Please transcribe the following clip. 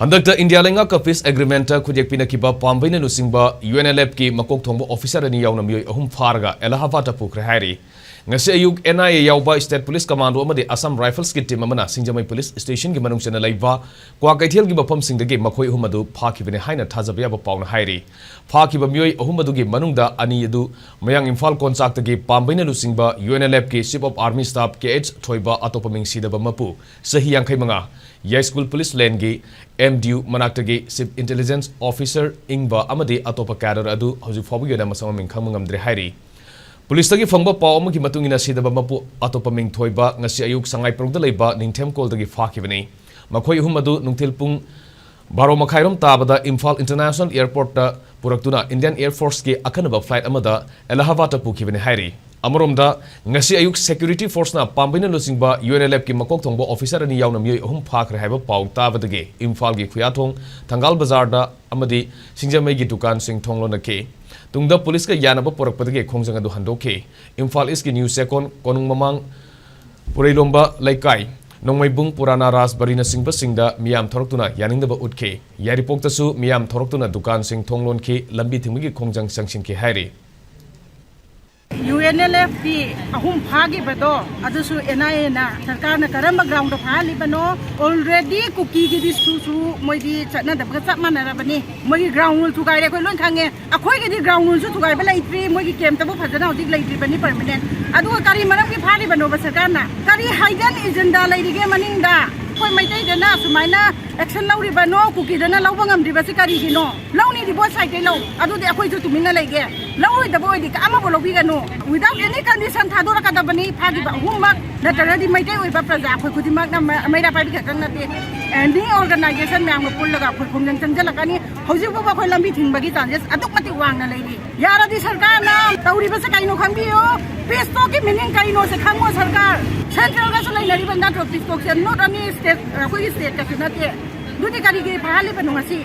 Handakta India lenga ka peace agreement ta khujek pinakiba pambaina lusingba UNLF ki makok thongba officer ani yauna meeoi ahum faraga Allahabad ta pukhre hairi ngasi ayuk NIA yauba state police commando amade Assam rifles ki team amana singjamai police station ki manung chana laiba kwa kaithel gi bafam singdagi makhoi ahum adu phakibene haina thajabya ba pauna hairi phakiba meeoi ahum adu gi manungda ani adu mayang Imphal konchak tagi pambaina lusingba UNLF ki chief of army staff KH thoiba atopaming sidaba mapu sahi yankhai manga Yai School Police Lane gi MDU Manaktagi Chief Intelligence Officer Ingba Amadi Atopa Cadre Adu Hoju Fobu Yona Masaming Kamangam Hairi. Police Tagi Fangba Pawm ki Matungina Sidaba Mapu Atopa Ming Thoiba Ngasi Ayuk Sangai Progda Leba Ningtem Kol Tagi Fakivani. Makoi Humadu Nungtil Pung Baro Makhairam Tabada Imphal International Airport ta Puraktuna Indian Air Force ki Akanaba flight amada Allahabad ta Pukivani Hairi. Amoromda ngasi ayuk security force na pambina lusingba UNLF ki makok thongba officer ani yauna meeoi ahum phakre haiba paw tabadage Imphal gi khuyathong thangal bazar da amadi singjamai gi dukan sing thonglo na ke tungda police ka yanaba porakpadage khongjang adu handoke Imphal is ki news second konung mamang pureilomba laikai nongmaibung purana ras barina singba singda miyam thoroktuna yaningdaba utke yaripok tasu miyam thoroktuna dukan sing thonglon ke lambi thinggi khongjang sangsing ke hairi UNLF di ahum phagi bado adusu NIA na sarkar na karamba ground phali bano already kuki gi disu moi di chana da bga chapma na bani moi ground rule thugai re khoi lon khange akhoi gi di ground rule su thugai ba lai tri moi gi kem tabu phajana hodi lai tri bani permanent adu kari maram gi phali bano ba sarkar na kari hidden agenda lai dige maning da koi mai dai da na sumaina action lauri bano kuki da na lawba ngam di ba si kari gi no lawni di bo side dai law adu de akhoi ju tumina lai ge lawoi da boy di ka ama bolo bi ga no without any condition thadora ka da bani phagi ba hummak natara di mai dai oi ba praja khoi khudi mak na mai da pa bi ka kan na te any organization myam ko pullaga khoi khumjang chanjala kani hoji ba khoi lambi thing bagi chances aduk mati wang na lai di yara di sarkar na tauri ba sa kai no kham bi yo pesto ki meaning kai no se khamo sarkar central ga so lai nari banda to pesto not only state khoi state ka na te dudi kari ge phali ba no ngasi